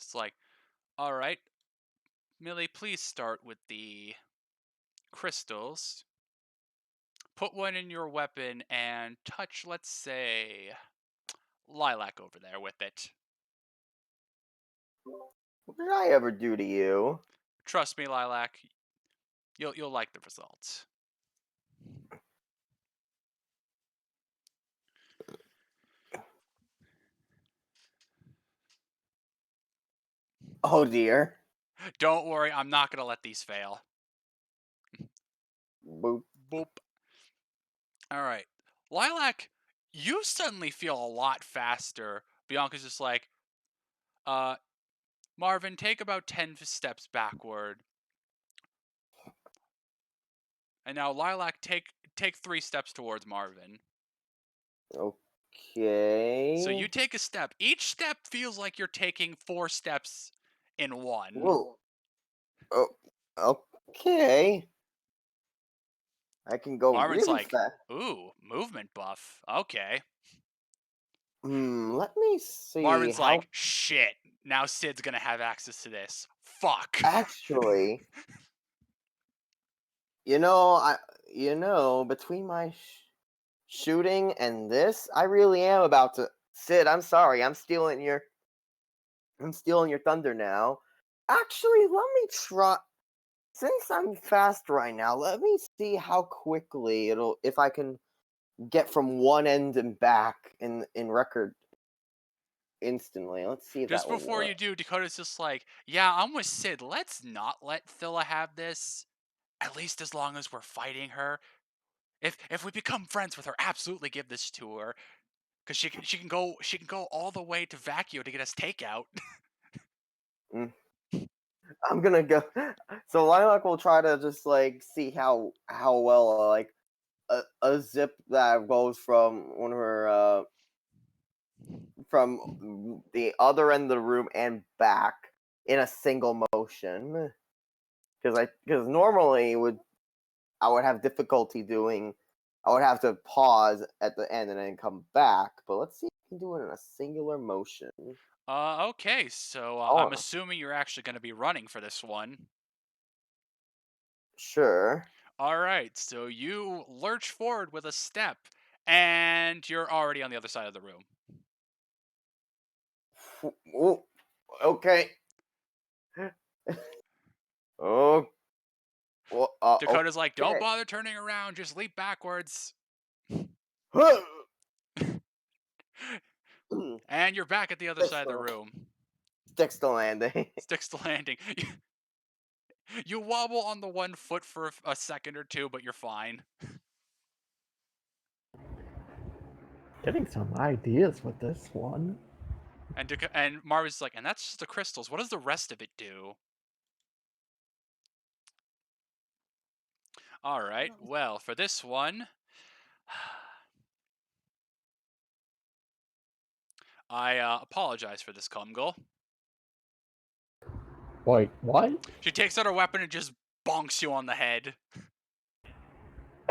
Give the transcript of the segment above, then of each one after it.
It's like, all right, Millie, please start with the crystals. Put one in your weapon and touch, let's say, Lilac over there with it. What did I ever do to you? Trust me, Lilac, you'll like the results. Oh dear. Don't worry, I'm not gonna let these fail. Boop. Boop. All right, Lilac, you suddenly feel a lot faster. Bianca's just like, uh, Marvin, take about 10 steps backward. And now Lilac, take 3 steps towards Marvin. So you Okay. take a step. Each step feels like you're taking 4 steps in one. Whoa. Oh. Okay. I can go Marvin's really like, fast. ooh, movement buff. Okay. Let me see Marvin's how. like, shit. Now Sid's gonna have access to this. Fuck. Actually, between my shooting and this, I really am about to. Sid, I'm sorry. I'm stealing your thunder now. Actually, let me try. Since I'm fast right now, let me see how quickly if I can get from one end and back in record instantly. Let's see if Just that will before work. you do, Dakota's just like, yeah, I'm with Sid. Let's not let Phila have this. At least as long as we're fighting her. If we become friends with her, absolutely give this to her. Cause she can go all the way to Vacuo to get us takeout. Mm, I'm gonna go. So Lilac will try to just like see how well like a zip that goes from one of her from the other end of the room and back in a single motion. Because normally I would have difficulty doing. I would have to pause at the end and then come back. But let's see if I can do it in a singular motion. Okay, so I'm Oh, assuming you're actually going to be running for this one. sure. All right, so you lurch forward with a step, and you're already on the other side of the room. Ooh, okay. Oh, well, Dakota's like, don't okay. bother turning around, just leap backwards. And you're back at the other Sticks side of the the room. sticks the landing. Sticks the landing. You wobble on the one foot for a second or two, but you're fine. Getting some ideas with this one. And Marvin's like, and that's just the crystals. What does the rest of it do? All right. Well, for this one, I apologize for this, Kumgul. Wait, what? She takes out her weapon and just bonks you on the head.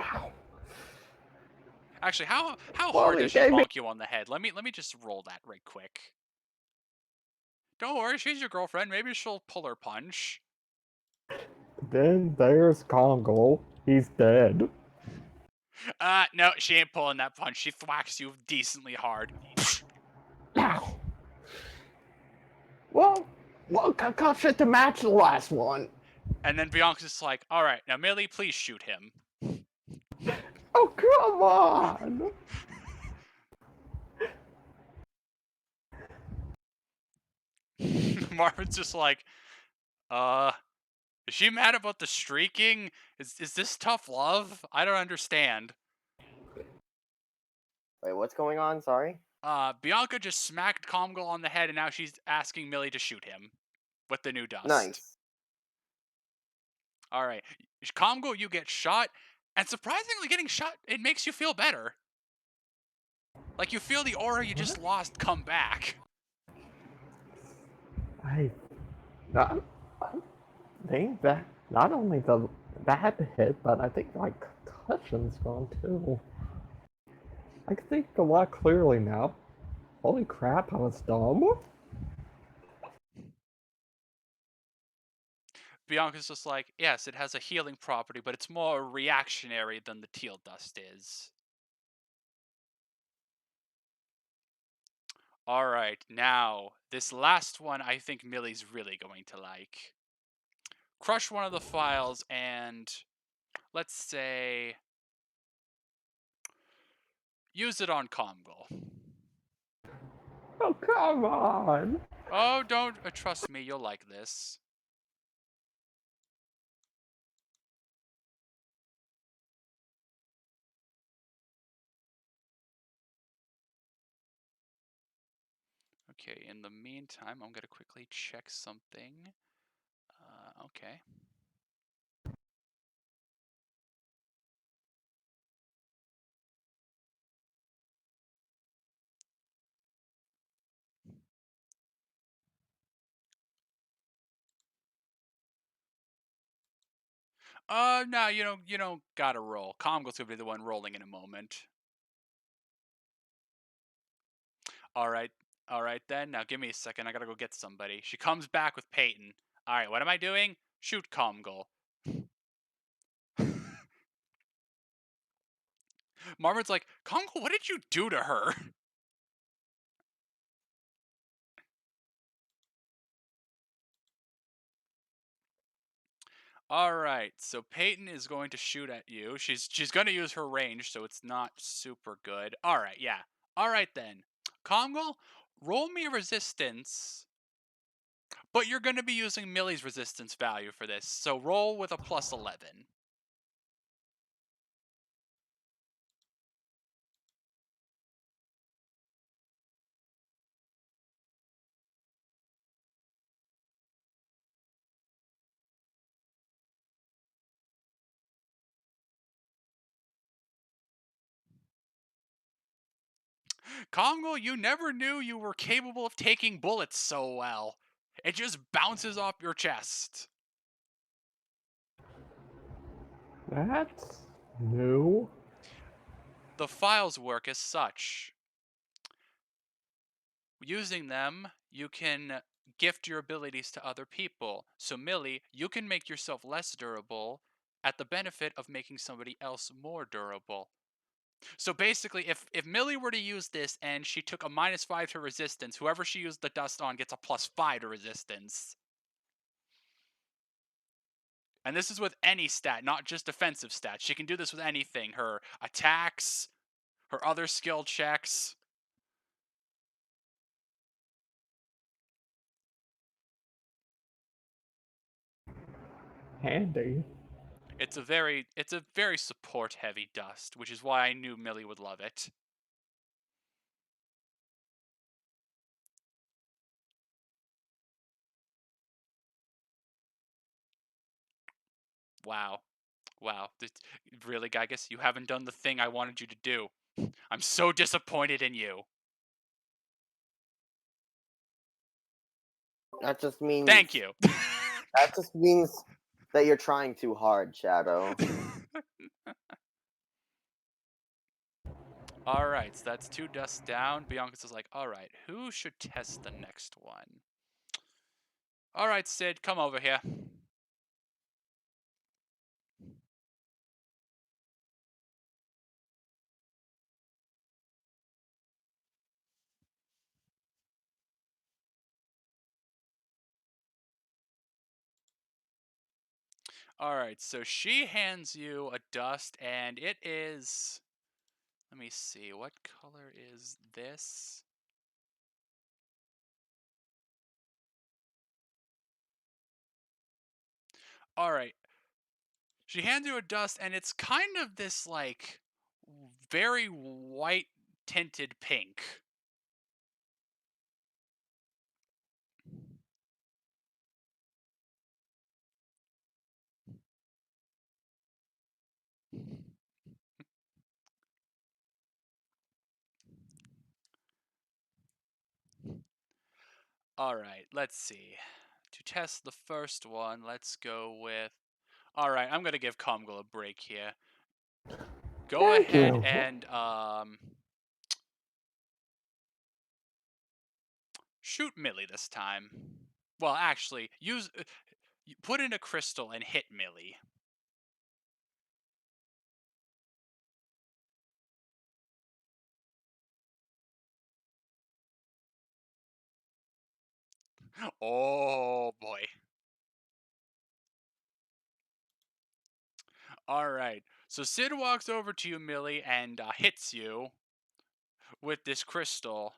Ow. Actually, how Well, hard he does she gave me. bonk you on the head? Let me just roll that right quick. Don't worry, she's your girlfriend. Maybe she'll pull her punch. Then there's Congo. He's dead. No, she ain't pulling that punch. She thwacks you decently hard. Ow. Well, concussion to match the last one. And then Bianca's just like, all right, now Millie, please shoot him. Oh, come on! Marvin's just like, is she mad about the streaking? Is this tough love? I don't understand. Wait, what's going on? Sorry. Bianca just smacked Comgal on the head, and now she's asking Millie to shoot him with the new dust. Nice. All right, Comgal, you get shot, and surprisingly, getting shot it makes you feel better. Like you feel the aura you just What? lost come back. I, I think that not only the bad hit, but I think my concussion's gone too. I can think a lot clearly now. Holy crap, I was dumb. Bianca's just like, yes, it has a healing property, but it's more reactionary than the teal dust is. Alright, now, this last one I think Millie's really going to like. Crush one of the files and, let's say, use it on Comgal. Oh, come on! Oh, don't trust me, you'll like this. Okay, in the meantime, I'm gonna quickly check something. Okay. No, you don't gotta roll. Comgal's gonna be the one rolling in a moment. Alright, alright then. Now give me a second, I gotta go get somebody. She comes back with Peyton. Alright, what am I doing? Shoot Comgal. Marmon's like, Comgal, what did you do to her? Alright, so Peyton is going to shoot at you. She's gonna use her range, so it's not super good. Alright, yeah. Alright then. Comgal, roll me a resistance, but you're gonna be using Millie's resistance value for this, so roll with a plus 11. Congo, you never knew you were capable of taking bullets so well. It just bounces off your chest. That's new. The files work as such. Using them, you can gift your abilities to other people. So, Millie, you can make yourself less durable at the benefit of making somebody else more durable. So basically, if Millie were to use this and she took a -5 to resistance, whoever she used the dust on gets a +5 to resistance. And this is with any stat, not just defensive stats. She can do this with anything. Her attacks, her other skill checks. Handy. It's a very support heavy dust, which is why I knew Millie would love it. Wow. Wow. Really, Gygus, you haven't done the thing I wanted you to do. I'm so disappointed in you. That just means Thank you. that just means that you're trying too hard, Shadow. Alright, so that's 2 dusts down. Bianca's is like, alright, who should test the next one? Alright, Sid, come over here. Alright, so she hands you a dust, and it is... Let me see, what color is this? Alright, she hands you a dust, and it's kind of this, like, very white tinted pink. Alright, let's see. To test the first one, let's go with... Alright, I'm gonna give Comgal a break here. Go Thank ahead you. and, shoot Millie this time. Well, actually, You put in a crystal and hit Millie. Oh boy. All right. So Sid walks over to you, Millie, and hits you with this crystal.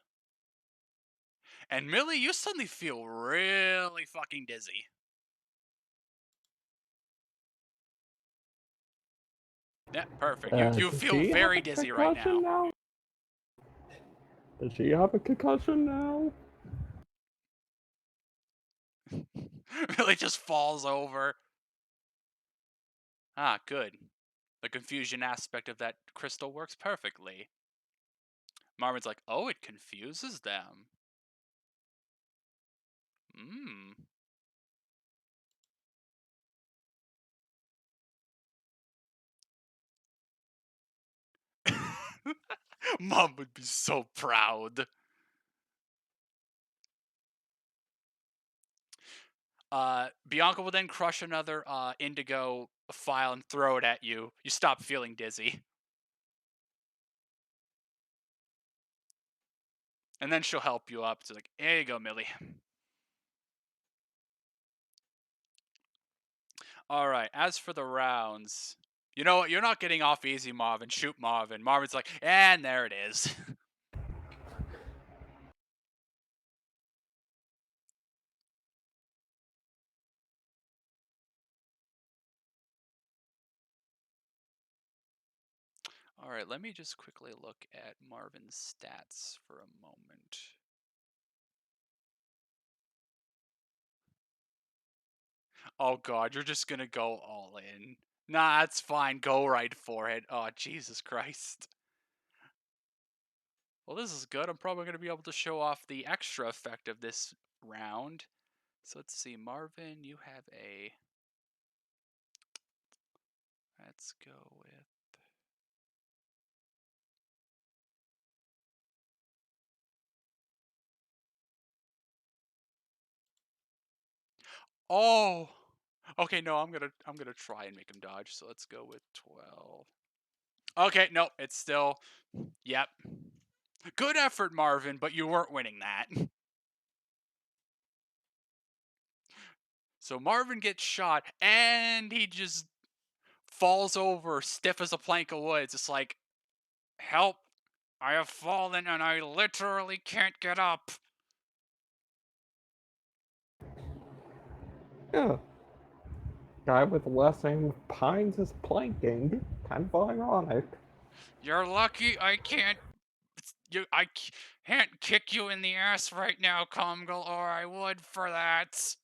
And Millie, you suddenly feel really fucking dizzy. Yeah, perfect. You Does feel she have very a dizzy right concussion now. now? Does she have a concussion now? Millie just falls over. Ah, good. The confusion aspect of that crystal works perfectly. Marvin's like, oh, it confuses them. Mmm. Mom would be so proud. Bianca will then crush another indigo file and throw it at you. You stop feeling dizzy. And then she'll help you up. It's like, here you go, Millie. Alright, as for the rounds, you know what? You're not getting off easy, Marvin. Shoot Marvin. Marvin's like, and there it is. Alright, let me just quickly look at Marvin's stats for a moment. Oh god, you're just gonna go all in. Nah, that's fine. Go right for it. Oh, Jesus Christ. Well, this is good. I'm probably going to be able to show off the extra effect of this round. So let's see. Marvin, you have a... Let's go with... Oh! Okay, no, I'm gonna try and make him dodge. So let's go with 12. Okay, nope, it's still... Yep. Good effort, Marvin, but you weren't winning that. So Marvin gets shot, and he just falls over, stiff as a plank of wood. It's just like, help! I have fallen, and I literally can't get up. Yeah. Guy with less aim pines is planking. Kind of ironic. You're lucky I can't. I can't kick you in the ass right now, Comgal, or I would for that.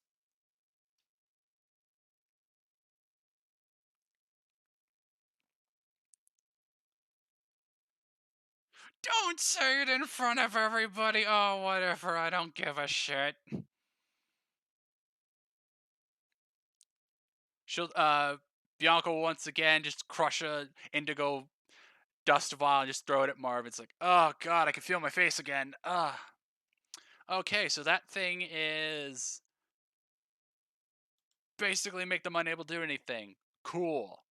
Don't say it in front of everybody. Oh, whatever. I don't give a shit. She'll, Bianca will once again just crush a indigo dust vial and just throw it at Marv. It's like, oh god, I can feel my face again. Ugh. Okay, so that thing is basically make them unable to do anything. Cool.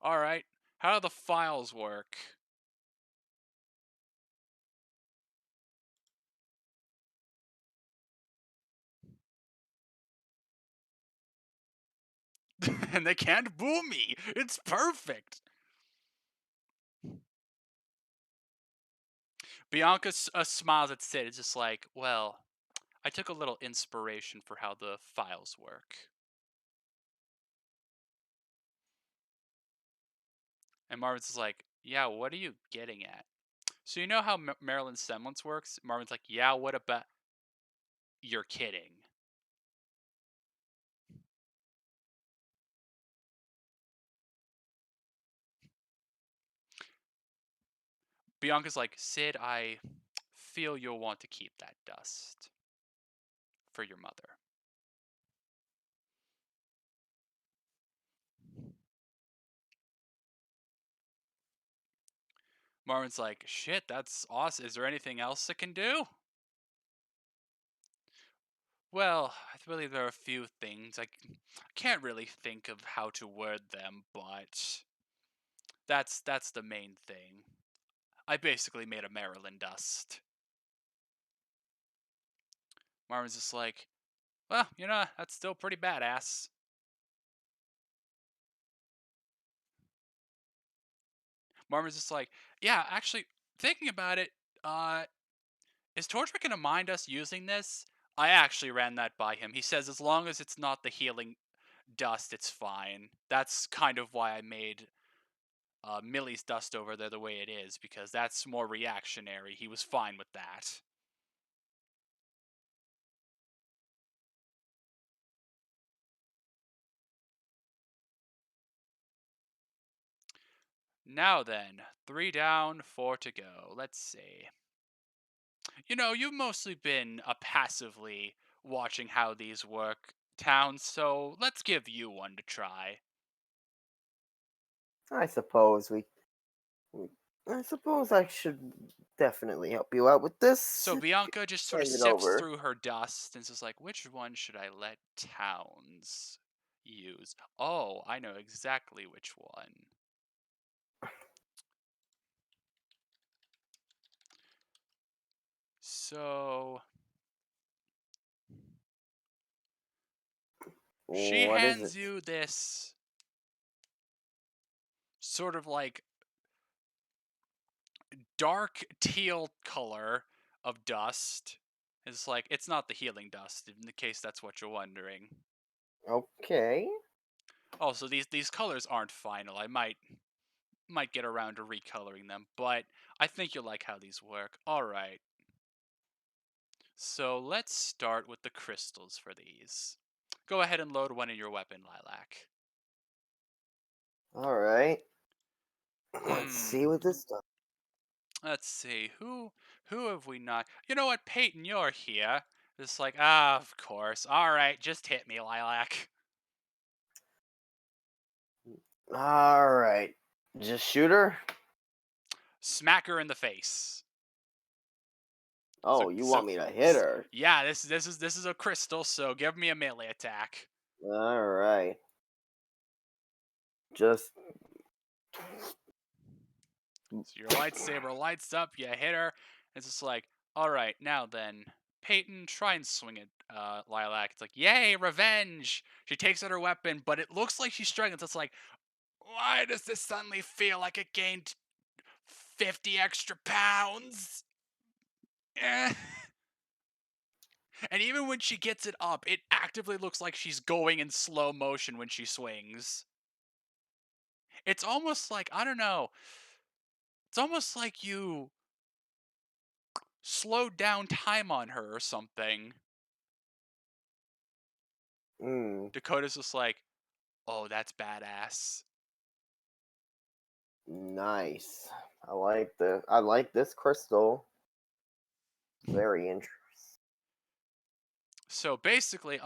Alright. How do the files work? And they can't boo me. It's perfect. Bianca smiles at Sid. It's just like, well, I took a little inspiration for how the files work. And Marvin's just like, yeah, what are you getting at? So you know how Marilyn's semblance works? Marvin's like, yeah, what about... You're kidding. Bianca's like, Sid, I feel you'll want to keep that dust for your mother. Marvin's like, shit, that's awesome. Is there anything else it can do? Well, I believe there are a few things. I can't really think of how to word them, but that's the main thing. I basically made a Maryland dust. Marvin's just like, well, that's still pretty badass. Marvin's just like, yeah, actually, thinking about it, uh, is Torchwick gonna mind us using this? I actually ran that by him. He says as long as it's not the healing dust, it's fine. That's kind of why I made Millie's dust over there the way it is, because that's more reactionary. He was fine with that. Now then, 3 down, 4 to go. Let's see. You've mostly been passively watching how these work, Town, so let's give you one to try. I suppose we I suppose I should definitely help you out with this. So Bianca just sort of Hand it sifts over. through her dust and is like, which one should I let Towns use? Oh, I know exactly which one. So she What is it? hands you this sort of like dark teal color of dust. It's like, it's not the healing dust, in the case that's what you're wondering. Okay. Oh, so these colors aren't final. I might get around to recoloring them, but I think you'll like how these work. All right. So let's start with the crystals for these. Go ahead and load one in your weapon, Lilac. All right. Let's see Hmm. what this does. Let's see. Who have we not? You know what, Peyton, you're here. It's like, of course. All right, just hit me, Lilac. All right. Just shoot her. Smack her in the face. So Oh, you so want me to hit her? yeah, this is a crystal, so give me a melee attack. All right. Just So your lightsaber lights up, you hit her. It's just like, all right, now then, Peyton, try and swing it, Lilac. It's like, yay, revenge! She takes out her weapon, but it looks like she's struggling. So it's like, why does this suddenly feel like it gained 50 extra pounds? Eh. And even when she gets it up, it actively looks like she's going in slow motion when she swings. It's almost like, I don't know, it's almost like you slowed down time on her or something. mm, Dakota's just like, oh, that's badass. nice. I like this crystal. Very interesting. So basically,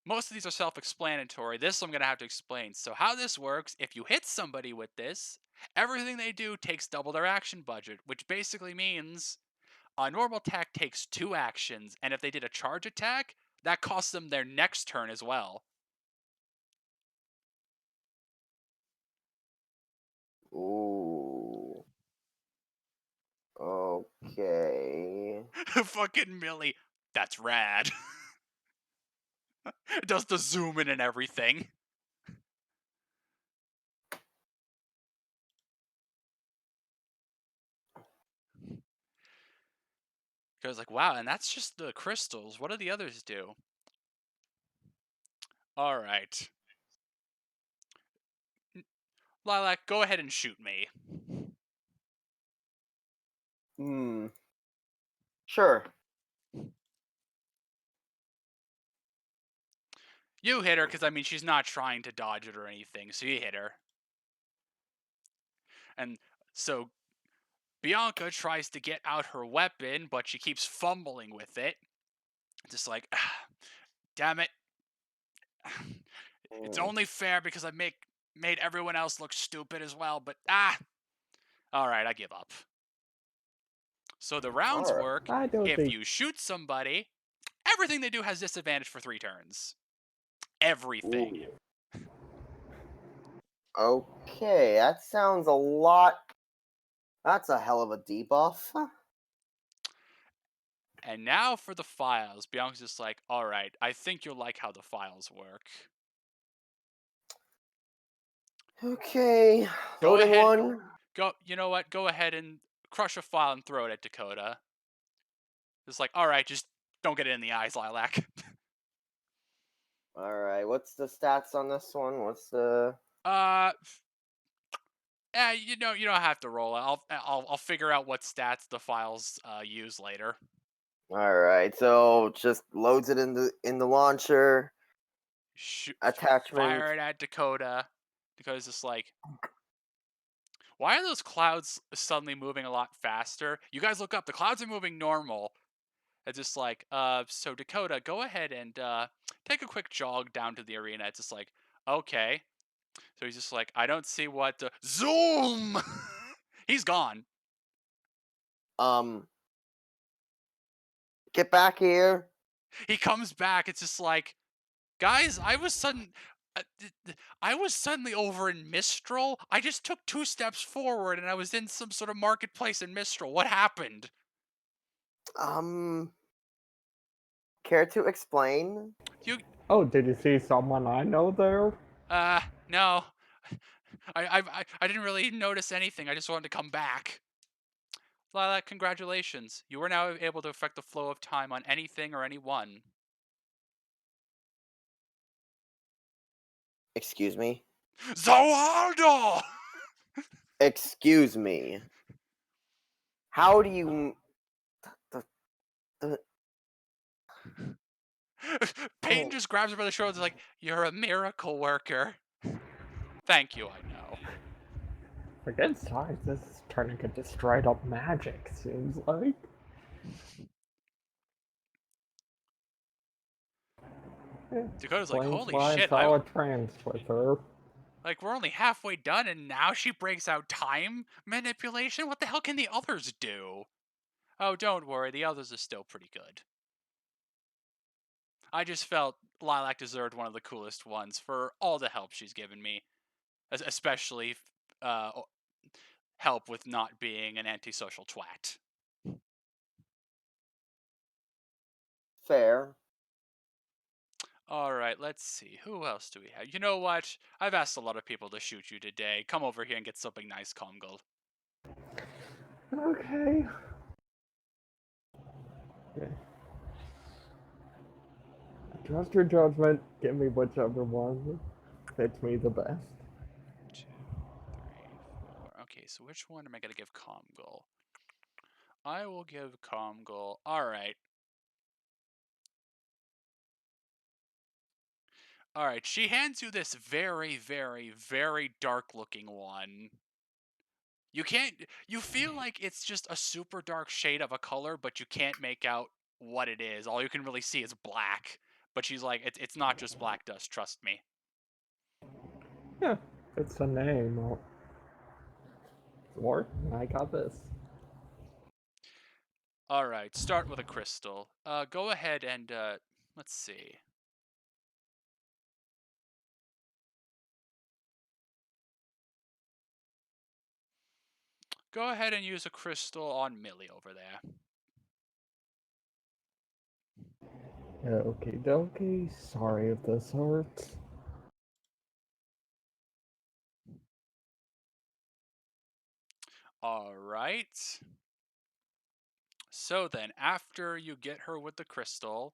most of these are self-explanatory. This I'm gonna have to explain. So how this works, if you hit somebody with this, everything they do takes double their action budget, which basically means a normal attack takes 2 actions, and if they did a charge attack, that costs them their next turn as well. Ooh. Okay. Fucking Millie, that's rad. Does the zoom in and everything. Goes like, wow, and that's just the crystals. What do the others do? All right, Lilac, go ahead and shoot me. Hmm. Sure. You hit her because I mean she's not trying to dodge it or anything, so you hit her. And so Bianca tries to get out her weapon, but she keeps fumbling with it. Just like, ah, damn it. It's Mm, only fair because I made everyone else look stupid as well, but ah. Alright, I give up. So the rounds all right. work I don't if think. you shoot somebody, Everything they do has disadvantage for 3 turns. Everything. Ooh. Okay, that sounds a lot. That's a hell of a debuff. And now for the files. Bianca's just like, alright, I think you'll like how the files work. Okay, Go loading ahead. one. You know what? Go ahead and crush a file and throw it at Dakota. It's like, alright, just don't get it in the eyes, Lilac. All right, what's the stats on this one? What's the? uh, you don't have to roll it. I'll figure out what stats the files use later. All right, so just loads it in the launcher. Shoot, Attachment. fire it at Dakota. Dakota's just like, why are those clouds suddenly moving a lot faster? You guys look up. The clouds are moving normal. It's just like, so Dakota, go ahead and take a quick jog down to the arena. It's just like, okay. So he's just like, I don't see what. Zoom! He's gone. Um, get back here. He comes back. It's just like, guys, uh, I was suddenly over in Mistral. I just took 2 steps forward and I was in some sort of marketplace in Mistral. What happened? Um, care to explain? You, Oh, did you see someone I know there? no. I didn't really notice anything. I just wanted to come back. Lilac, congratulations. You are now able to affect the flow of time on anything or anyone. Excuse me. Zoaldo! Excuse me. How do you? The, the, Peyton oh, just grabs her by the shoulders like, you're a miracle worker. Thank you, I know. For good size, this is turning into straight up magic, seems like. Dakota's like, Explains holy why I shit, saw a trance with her. like, we're only halfway done and now she breaks out time manipulation? What the hell can the others do? Oh, don't worry, the others are still pretty good. I just felt Lilac deserved one of the coolest ones for all the help she's given me, especially uh, help with not being an antisocial twat. fair. All right, let's see. Who else do we have? You know what? I've asked a lot of people to shoot you today. Come over here and get something nice, Comgal. Okay. Okay. Trust your judgment. Give me whichever one fits me the best. 2, 3, 4. Okay, so which one am I going to give Comgal? I will give Comgal. All right. All right, she hands you this very, very, very dark looking one. You can't, you feel like it's just a super dark shade of a color, but you can't make out what it is. All you can really see is black. But she's like, it's not just black dust, trust me. Yeah, it's a name. Well, Morton, I got this. All right, start with a crystal. Go ahead and, let's see. Go ahead and use a crystal on Millie over there. Okie dokie. Sorry if this hurts. All right. So then, after you get her with the crystal,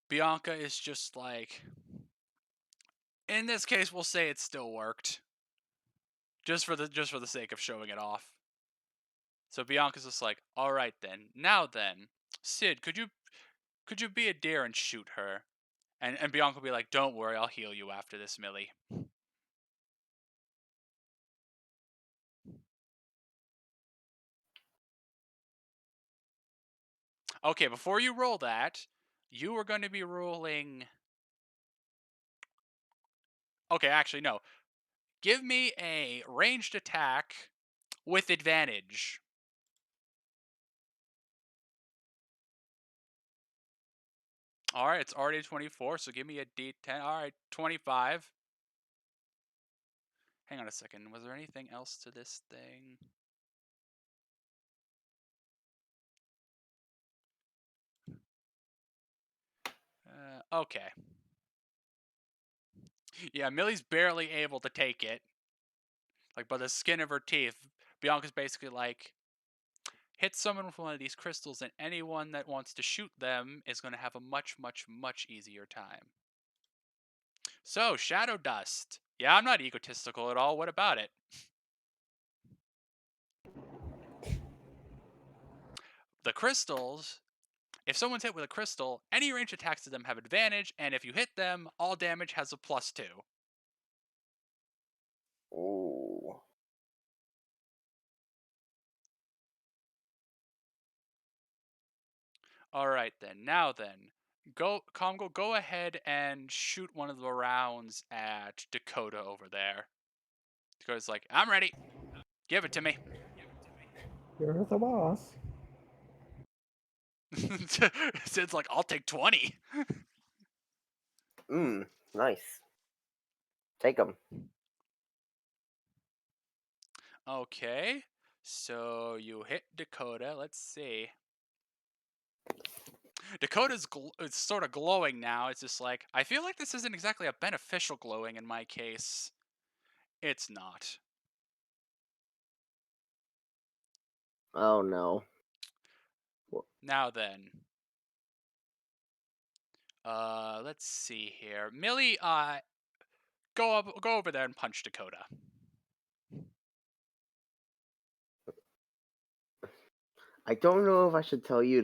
Bianca is just like, in this case, we'll say it still worked, just for the sake of showing it off. So Bianca's just like, all right then, now then, Sid, could you be a dear and shoot her? And Bianca will be like, don't worry, I'll heal you after this, Millie. Okay, before you roll that, you are going to be rolling. Okay, actually, no. Give me a ranged attack with advantage. All right, it's already 24, so give me a D10. All right, 25. Hang on a second. Was there anything else to this thing? Okay. Yeah, Millie's barely able to take it. Like, by the skin of her teeth. Bianca's basically like, hit someone with one of these crystals, and anyone that wants to shoot them is going to have a much, much, much easier time. So, Shadow Dust. Yeah, I'm not egotistical at all. What about it? The crystals, if someone's hit with a crystal, any range attacks to them have advantage, and if you hit them, all damage has a +2. Ooh. Alright then, now then. Congo, go ahead and shoot one of the rounds at Dakota over there. Dakota's like, I'm ready. Give it to me. You're the boss. Sid's like, I'll take 20. Nice. Take them. Okay. So you hit Dakota. Let's see. Dakota's it's sort of glowing now. It's just like, I feel like this isn't exactly a beneficial glowing in my case. It's not. Oh no. Now then. Let's see here. Millie, go over there and punch Dakota. I don't know if I should tell you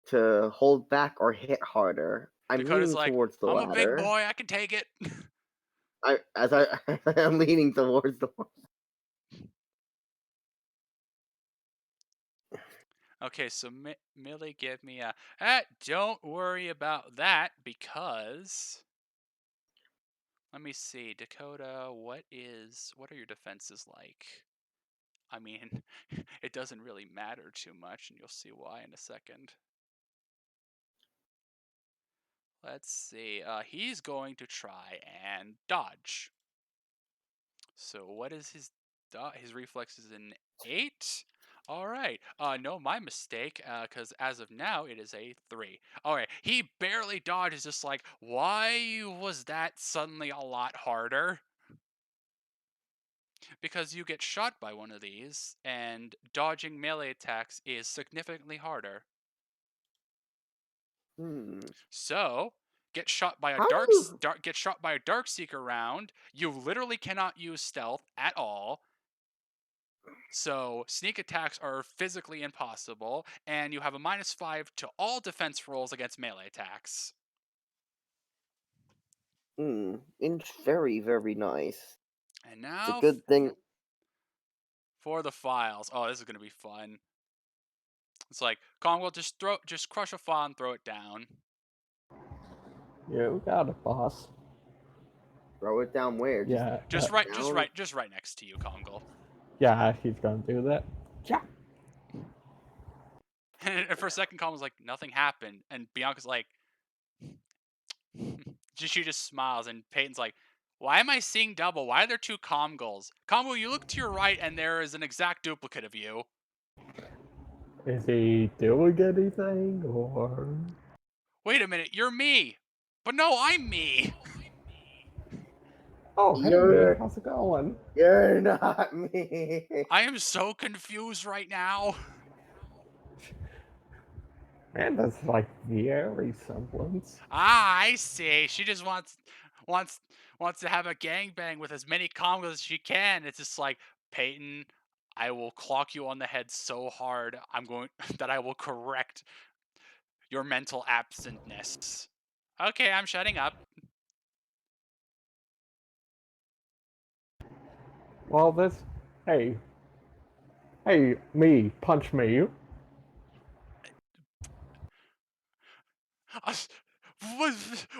to hold back or hit harder. I'm Dakota's leaning like, towards the I'm a big latter. boy, I can take it. I'm leaning towards the. Okay, so Millie, give me a. Don't worry about that because. Let me see, Dakota. What are your defenses like? I mean, it doesn't really matter too much, and you'll see why in a second. Let's see. He's going to try and dodge. So what is his his reflex is an 8? All right. No, my mistake. Because as of now, it is a 3. All right. He barely dodges. Just like, why was that suddenly a lot harder? Because you get shot by one of these, and dodging melee attacks is significantly harder. So, get shot by a How do you? dark seeker round. You literally cannot use stealth at all. So sneak attacks are physically impossible, and you have a -5 to all defense rolls against melee attacks. It's very, very nice. And It's a now good thing. for the files. Oh, this is gonna be fun. It's like, Conwell, just crush a file and throw it down. You got it, boss. Throw it down where? Yeah. Just right down? next to you, Congle. Yeah, he's gonna do that. Yeah. And for a second, Conwell's like, nothing happened, and Bianca's like, she just smiles, and Peyton's like, why am I seeing double? Why are there two Comgulls? Comgull, you look to your right, and there is an exact duplicate of you. Is he doing anything, or? Wait a minute, you're me! But no, I'm me! Oh, hey, me, how's it going? You're not me. I am so confused right now. Man, that's like very semblance. Ah, I see. She just wants to have a gangbang with as many Comgulls as she can. It's just like, Peyton, I will clock you on the head so hard that I will correct your mental absentness. Okay, I'm shutting up. Well, hey, me, punch me.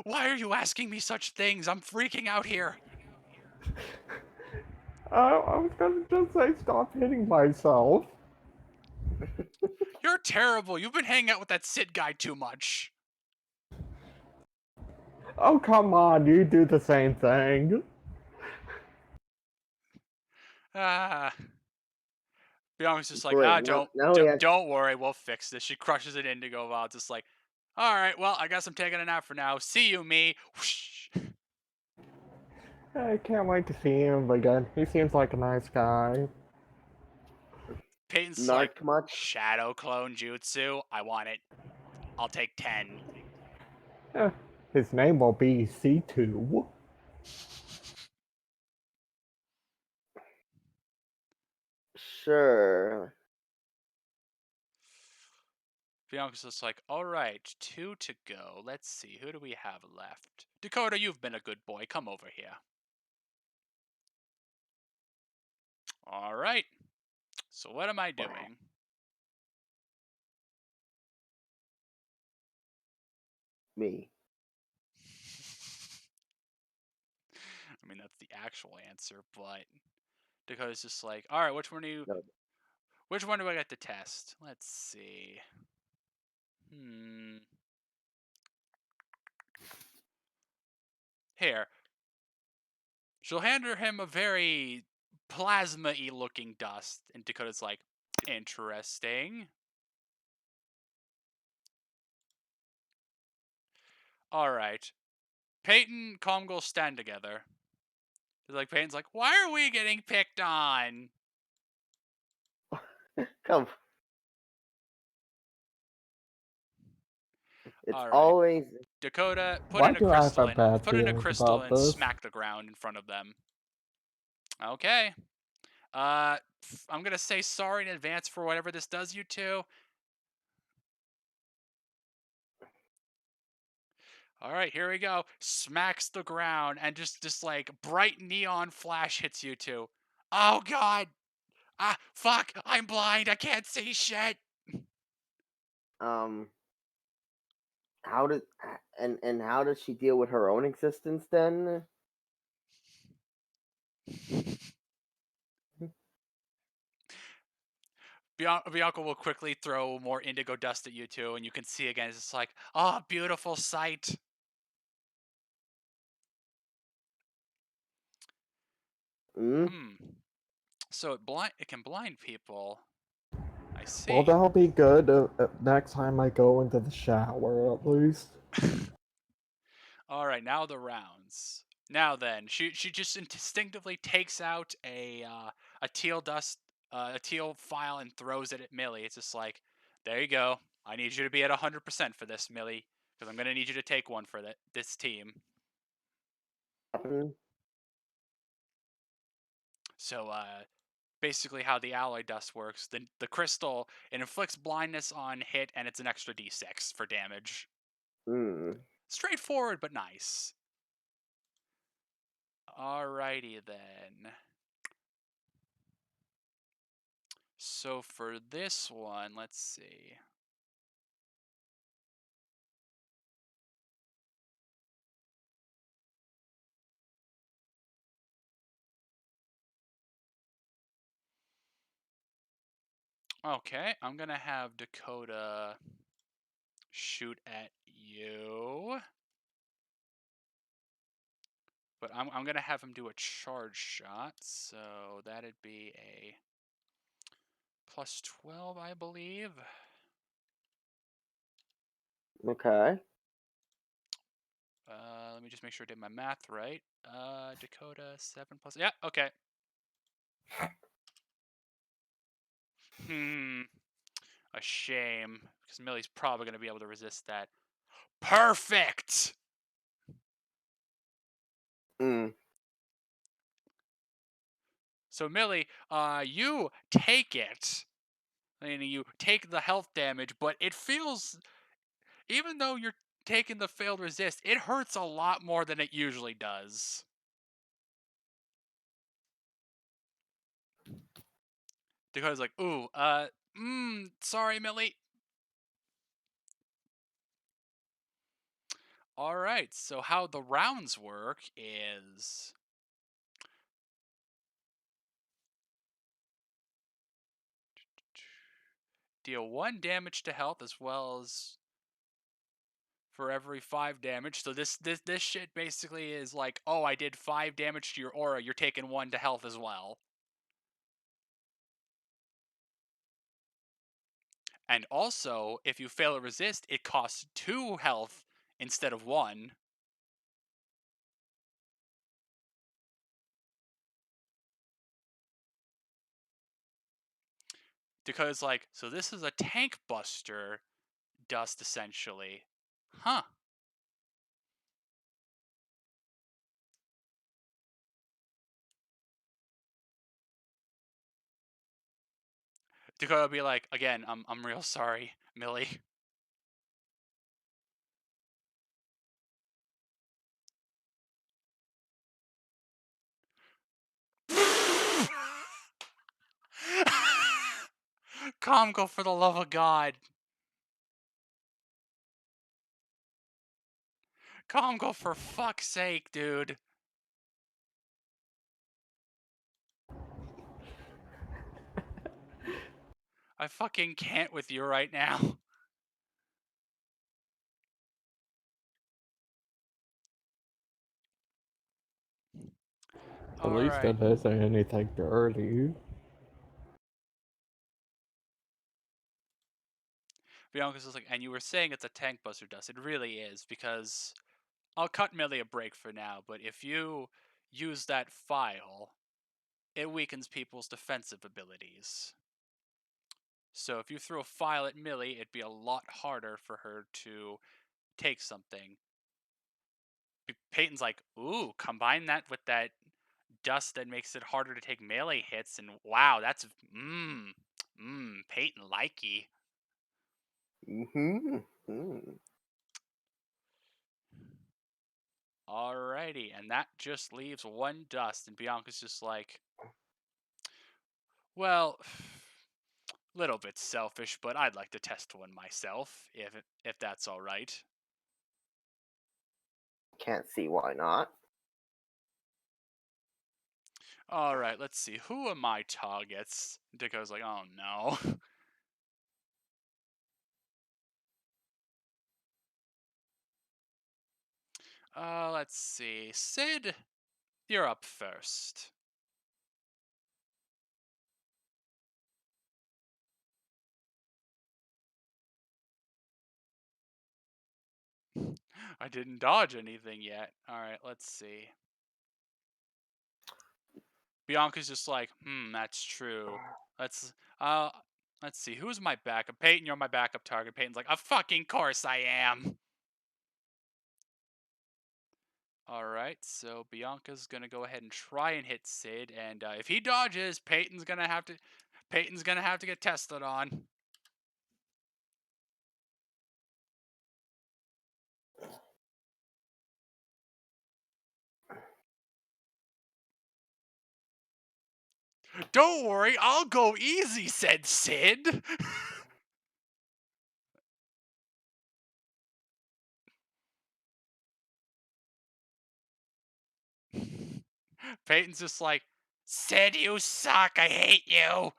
Why are you asking me such things? I'm freaking out here. I was gonna just say stop hitting myself. You're terrible. You've been hanging out with that Sid guy too much. Oh, come on, you do the same thing. Ah. Bianca's just like, Great. Now he has. don't worry, we'll fix this. She crushes an indigo while it's just like, all right, well, I guess I'm taking a nap for now. See you, me. Whoosh. I can't wait to see him again. He seems like a nice guy. Peyton's like, Narc much? shadow clone jutsu. I want it. I'll take 10. Eh, his name will be C2. Sure. Bianca's just like, all right, 2 to go. Let's see, who do we have left? Dakota, you've been a good boy. Come over here. All right. So what am I doing? Me. I mean, that's the actual answer, but Dakota's just like, all right, No. which one do I get to test? Let's see. Here. She'll hand him a very plasma-y looking dust, and Dakota's like, interesting. All right. Peyton, Comgol stand together. Like Peyton's like, why are we getting picked on? Come. It's All right. always. Dakota, Why do I have a bad put in a feeling crystal about and this? smack the ground in front of them. Okay. I'm gonna say sorry in advance for whatever this does you two. All right, here we go. Smacks the ground and just like bright neon flash hits you two. Oh god. Ah, fuck. I'm blind. I can't see shit. Um. How did and how does she deal with her own existence then? Bianca will quickly throw more indigo dust at you two, and you can see again. It's just like, oh, beautiful sight. Hmm. So it can blind people. I Well, see. that'll be good next time I go into the shower, at least. All right, now the rounds. Now then, she just instinctively takes out a teal dust a teal file and throws it at Millie. It's just like, there you go. I need you to be at 100% for this, Millie, because I'm gonna need you to take one for this team. So basically how the alloy dust works. The crystal, it inflicts blindness on hit, and it's an extra d6 for damage. Hmm. Straightforward, but nice. Alrighty then. So for this one, let's see. Okay, I'm gonna have Dakota shoot at you. But I'm gonna have him do a charge shot, so that'd be a plus 12, I believe. Okay. Let me just make sure I did my math right. Dakota 7 plus. Yeah, okay. A shame, because Millie's probably gonna be able to resist that. Perfect. Hmm. So Millie, you take it. And you take the health damage, but it feels, even though you're taking the failed resist, it hurts a lot more than it usually does. Dakota's like, ooh, sorry, Millie. All right, so how the rounds work is deal 1 damage to health as well as for every 5 damage. So this shit basically is like, oh, I did 5 damage to your aura. You're taking 1 to health as well. And also, if you fail to resist, it costs 2 health instead of 1. Because, like, so this is a tank buster dust, essentially. Huh. Dakota will be like, again, I'm real sorry, Millie. Comgo, for the love of God. Comgo, for fuck's sake, dude. I fucking can't with you right now. At least Alright. it isn't anything dirty. Bianca's just like, and you were saying it's a tank buster dust. It really is, because I'll cut Millie a break for now, but if you use that file, it weakens people's defensive abilities. So if you threw a file at Millie, it'd be a lot harder for her to take something. Peyton's like, ooh, combine that with that dust that makes it harder to take melee hits, and wow, that's Peyton likey. Alrighty, and that just leaves 1 dust, and Bianca's just like, well, little bit selfish, but I'd like to test one myself, if that's all right. Can't see why not. All right, let's see. Who are my targets? Dicko's like, oh no. Let's see. Sid, you're up first. I didn't dodge anything yet. All right, let's see. Bianca's just like, that's true. Let's uh let's see. Who's my backup? Peyton, you're my backup target. Peyton's like, of fucking course I am. All right, so Bianca's gonna go ahead and try and hit Sid, and if he dodges, Peyton's gonna have to get tested on. Don't worry, I'll go easy, said Sid. Peyton's just like, Sid, you suck. I hate you. All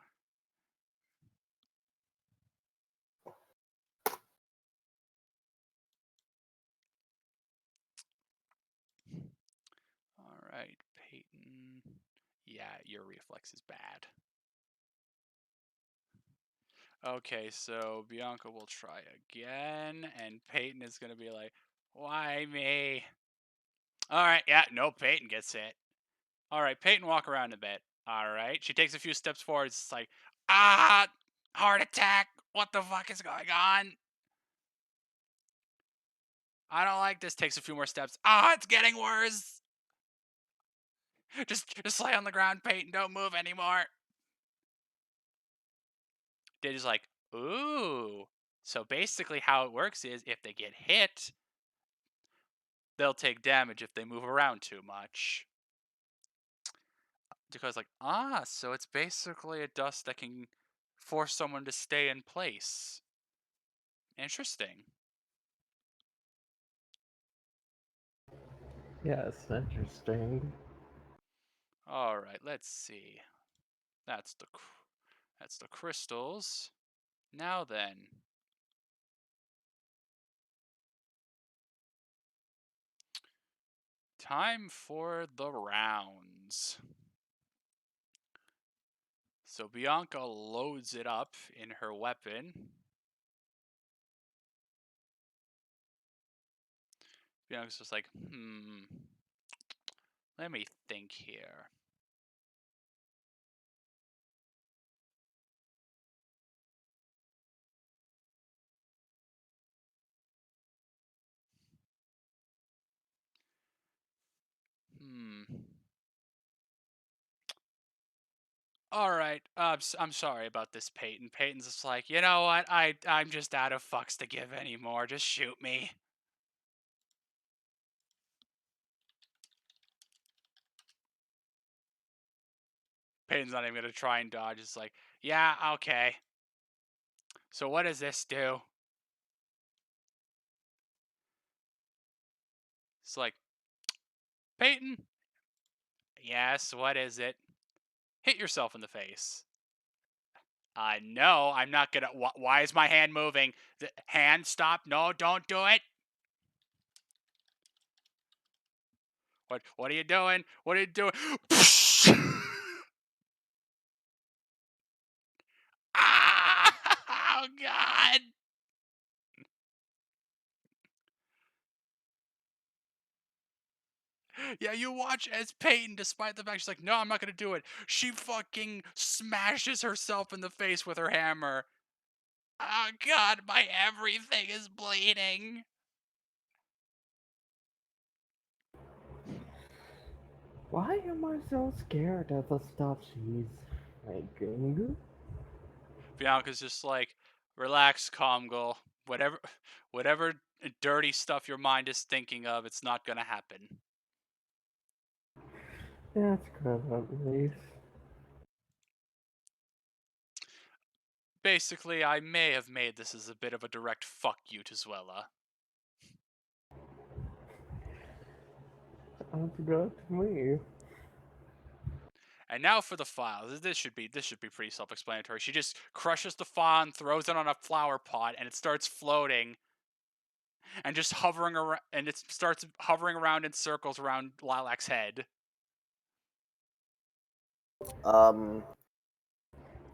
right, Peyton. Yeah, your reflex is bad. Okay, so Bianca will try again, and Peyton is going to be like, why me? All right, yeah, no, Peyton gets hit. All right, Peyton, walk around a bit. All right, she takes a few steps forward. It's like, heart attack. What the fuck is going on? I don't like this. Takes a few more steps. It's getting worse. Just lay on the ground, Peyton. Don't move anymore. They're just like, ooh. So basically, how it works is if they get hit, they'll take damage if they move around too much. Dakota's like, so it's basically a dust that can force someone to stay in place. Interesting. Yes, interesting. All right, let's see. That's the crystals. Now then, Time for the rounds. So Bianca loads it up in her weapon. Bianca's just like, let me think here. All right. I'm sorry about this, Peyton. Peyton's just like, you know what? I'm just out of fucks to give anymore. Just shoot me. Peyton's not even gonna try and dodge. It's like, yeah, okay. So what does this do? It's like, Peyton. Yes. What is it? Hit yourself in the face. No, I'm not gonna. Why is my hand moving? The hand, stop! No, don't do it. What are you doing? What are you doing? Ah! Oh God! Yeah, you watch as Peyton, despite the fact she's like, no, I'm not gonna do it. She fucking smashes herself in the face with her hammer. Oh God, my everything is bleeding. Why am I so scared of the stuff she's making? Bianca's just like, relax, calm girl. Whatever dirty stuff your mind is thinking of, it's not gonna happen. That's good at least. Basically, I may have made this as a bit of a direct fuck you to Zwella. Sounds good to me. And now for the file. This should be pretty self-explanatory. She just crushes the file and throws it on a flower pot, and it starts floating and just hovering around, and it starts hovering around in circles around Lilac's head.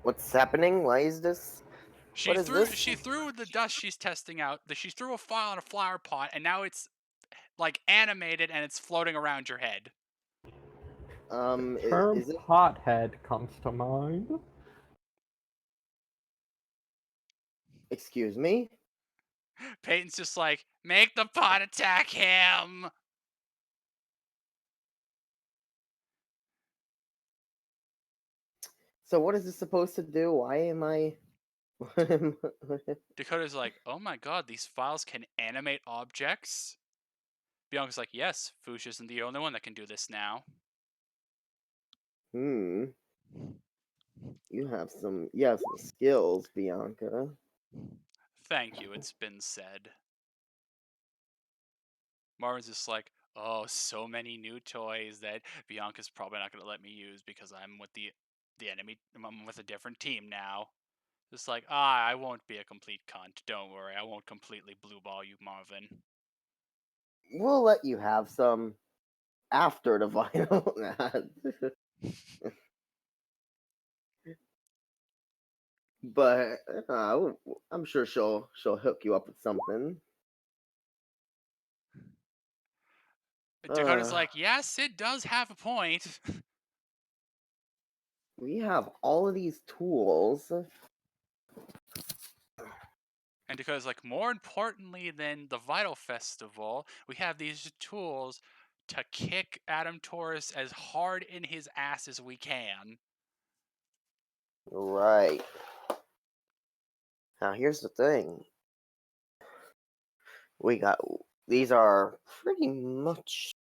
What's happening? Why is this? What is this? She threw the dust she's testing out. She threw a file in a flower pot, and now it's like animated and it's floating around your head. The term Is it? pothead comes to mind. Excuse me? Peyton's just like, make the pot attack him. So what is this supposed to do? Why am I? Dakota's like, oh my god, these files can animate objects? Bianca's like, yes, Fuchs isn't the only one that can do this now. You have some skills, Bianca. Thank you, it's been said. Marvin's just like, oh, so many new toys that Bianca's probably not going to let me use because I'm with the enemy. I'm with a different team now. Just like, I won't be a complete cunt. Don't worry, I won't completely blue ball you, Marvin. We'll let you have some after the final. But I'm sure she'll hook you up with something. Dakota's like, yes, it does have a point. We have all of these tools. And Dakota's like, more importantly than the Vital Festival, we have these tools to kick Adam Taurus as hard in his ass as we can. Right. Now here's the thing. These are pretty much.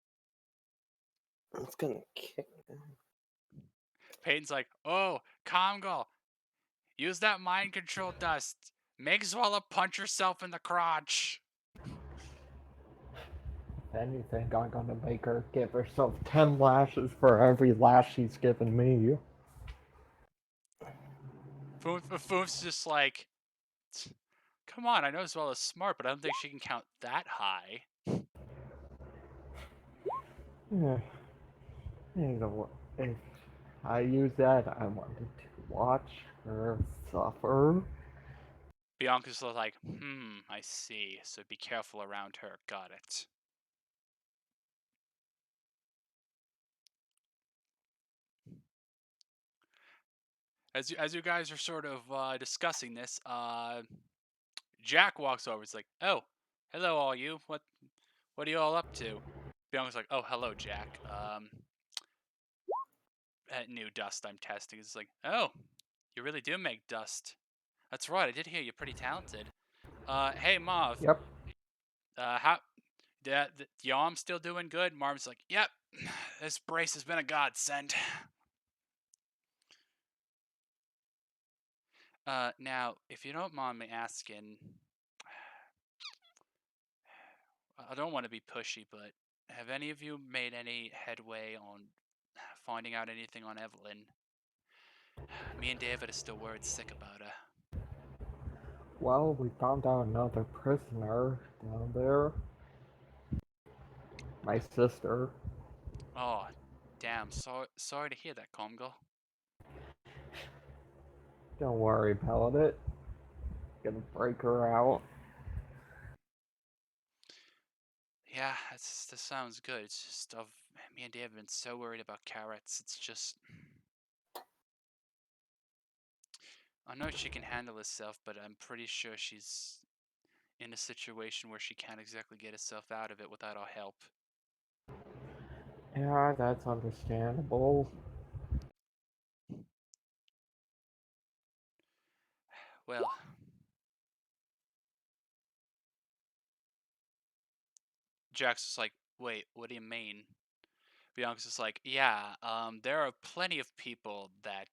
It's gonna kick. Peyton's like, oh, Congal, use that mind control dust. Make Zwella punch herself in the crotch. If anything, I'm gonna make her give herself 10 lashes for every lash she's given me. Foof's just like, come on, I know Zwella's smart, but I don't think she can count that high. Yeah, you know, if I use that, I wanted to watch her suffer. Bianca's like, I see. So be careful around her. Got it. As you guys are sort of discussing this, Jack walks over. He's like, "Oh, hello, all you. What are you all up to?" Bianca's like, "Oh, hello, Jack. That new dust I'm testing is like, oh, you really do make dust. That's right. I did hear you're pretty talented. Hey, Marv. Yep. How your arm still doing good?" Marv's like, "Yep. This brace has been a godsend." Now, if you don't mind me asking, I don't want to be pushy, but have any of you made any headway on finding out anything on Evelyn? Me and David are still worried sick about her. Well, we found out another prisoner down there. My sister. Oh, damn. Sorry to hear that, Comgo. Don't worry about it. Gonna break her out. Yeah, this sounds good. It's just me and Dave have been so worried about carrots. It's just I know she can handle herself, but I'm pretty sure she's in a situation where she can't exactly get herself out of it without our help. Yeah, that's understandable. Well, Jax is like, wait, what do you mean? Bianca's just like, yeah, there are plenty of people that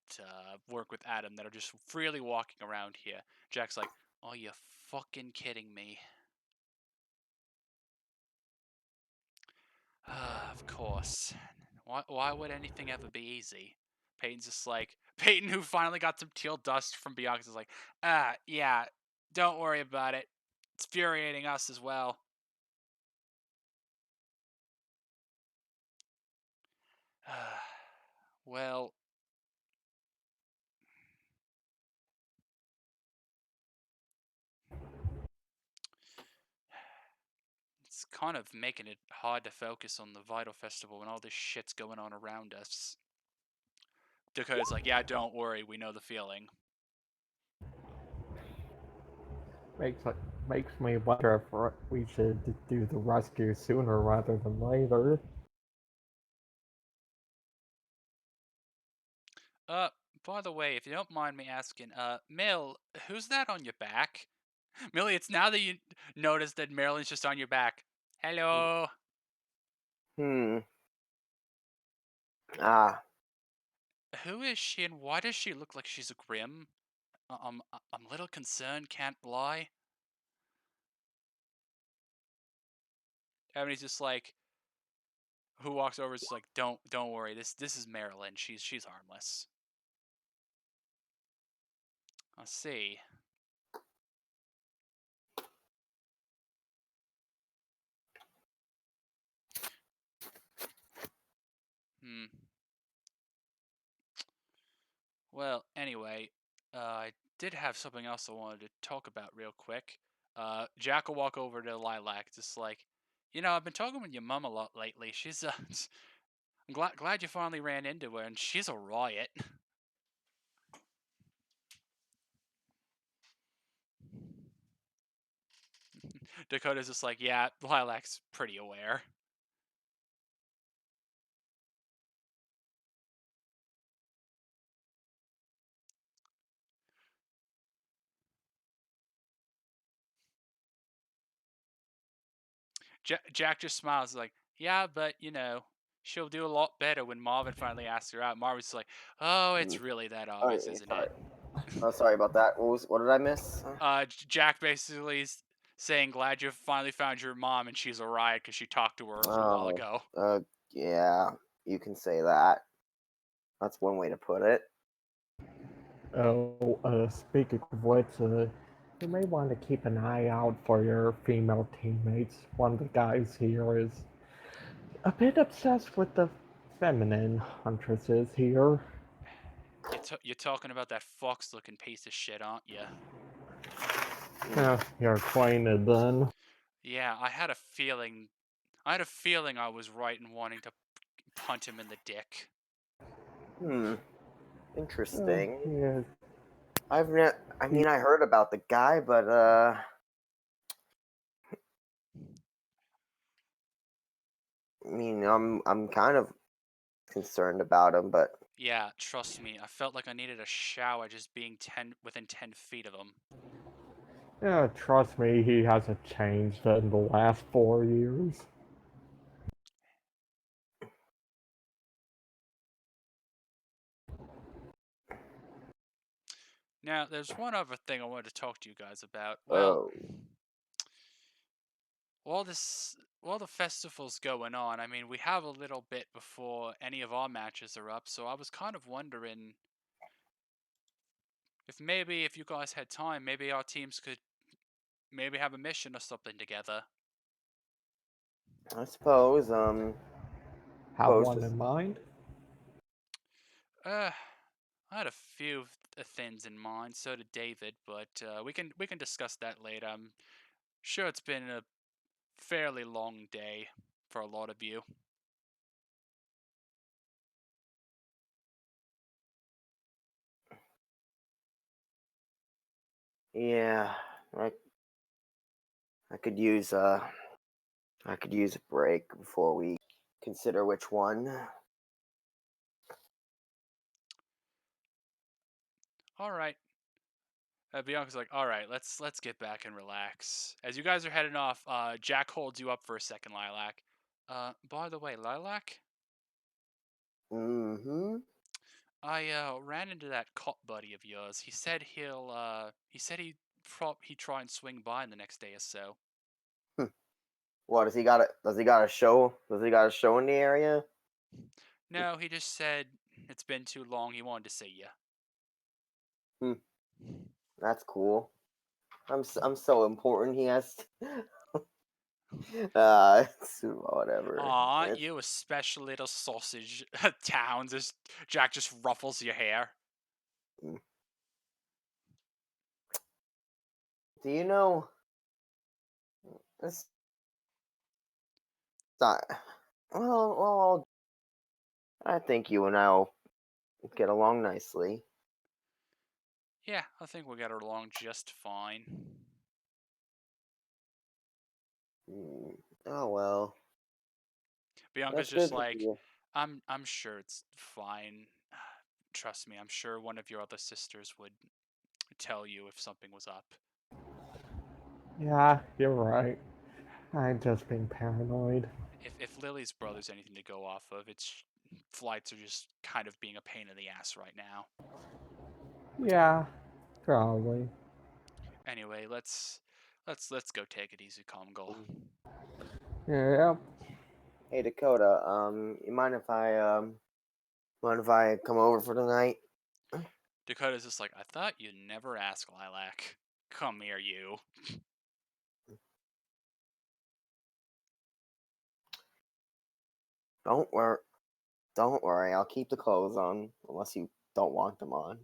work with Adam that are just freely walking around here. Jack's like, oh, you fucking kidding me? Of course. Why would anything ever be easy? Peyton's just like, Peyton, who finally got some teal dust from Bianca's, is like, yeah, don't worry about it. It's infuriating us as well. Well, it's kind of making it hard to focus on the Vital Festival when all this shit's going on around us. Dakota's like, yeah, don't worry, we know the feeling. Makes makes me wonder if we should do the rescue sooner rather than later. Uh, by the way, if you don't mind me asking, Mill, who's that on your back? Millie, it's now that you notice that Marilyn's just on your back. Hello. Hmm. Ah. Who is she and why does she look like she's a Grim? I'm a little concerned, can't lie. Ebony's just like, who walks over is just like, don't worry, this is Marilyn. She's harmless. Let's see. Hmm. Well, anyway, I did have something else I wanted to talk about real quick. Jack will walk over to Lilac, just like, I've been talking with your mom a lot lately. She's I'm glad you finally ran into her, and she's a riot. Dakota's just like, yeah, Lilac's pretty aware. Jack just smiles, like, yeah, but she'll do a lot better when Marvin finally asks her out. Marvin's like, oh, it's really that Oh, obvious, isn't sorry. it? Oh, sorry about that. What did I miss? Jack basically is saying, glad you finally found your mom, and she's a riot because she talked to her a little while Oh, ago. yeah, you can say that. That's one way to put it. Oh, speaking of which, you may want to keep an eye out for your female teammates. One of the guys here is a bit obsessed with the feminine huntresses here. You're talking about that fox-looking piece of shit, aren't you? You're acquainted then. Yeah, I had a feeling. I had a feeling I was right in wanting to punt him in the dick. Interesting. Yeah, I mean, I heard about the guy, but I mean, I'm kind of concerned about him, but Yeah, trust me, I felt like I needed a shower just being within 10 feet of him. yeah, trust me, he hasn't changed in the last 4 years. Now, there's one other thing I wanted to talk to you guys about. Well, oh, while the festival's going on, I mean, we have a little bit before any of our matches are up, so I was kind of wondering if maybe if you guys had time, maybe our teams could maybe have a mission or something together. I suppose Have suppose one this, in mind? Uh, I had a few things in mind, so did David, but we can discuss that later. I'm sure it's been a fairly long day for a lot of you. yeah, I I could use I could use a break before we consider which one. All right. Bianca's like, all right, let's get back and relax. As you guys are heading off, Jack holds you up for a second, Lilac. By the way, Lilac, Mm-hmm. I ran into that cop buddy of yours. He said he'd try and swing by in the next day or so. What does he got? Does he got a show? Does he got a show in the area? No, he just said it's been too long. He wanted to see you. Hmm, that's cool. I'm so important. He has. Whatever. Aw, you a special little sausage, Towns. Jack just ruffles your hair. Mm. Do you know? It's not. Well, I think you and I'll get along nicely. Yeah, I think we'll get along just fine. Mm, oh well, Bianca's that's just good to like, hear. I'm sure it's fine. Trust me, I'm sure one of your other sisters would tell you if something was up. Yeah, you're right. I'm just being paranoid. If Lily's brother's anything to go off of, its flights are just kind of being a pain in the ass right now. Yeah, probably. Anyway, let's go take it easy, calm girl. Yeah, Hey Dakota, you mind if I come over for the night? Dakota's just like, I thought you'd never ask, Lilac. Come here, you. Don't worry. Don't worry. I'll keep the clothes on unless you don't want them on.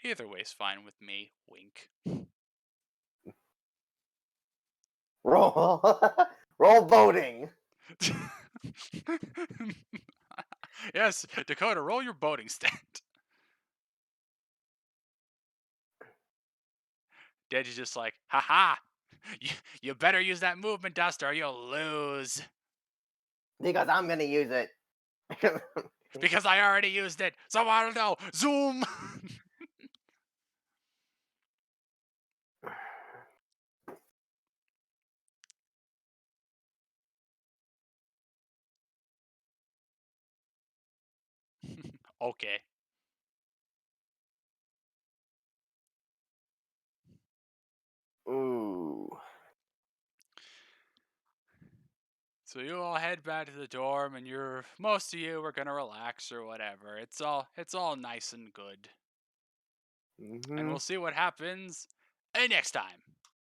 Either way's fine with me. Wink. Roll, roll voting. Yes, Dakota, roll your boating stat. Deji's just like, haha, you better use that movement dust or you'll lose. Because I'm gonna use it. Because I already used it, so I don't know. Zoom! Okay. Ooh. So you all head back to the dorm and most of you are gonna relax or whatever. It's all nice and good. And Mm-hmm. we'll see what happens next time.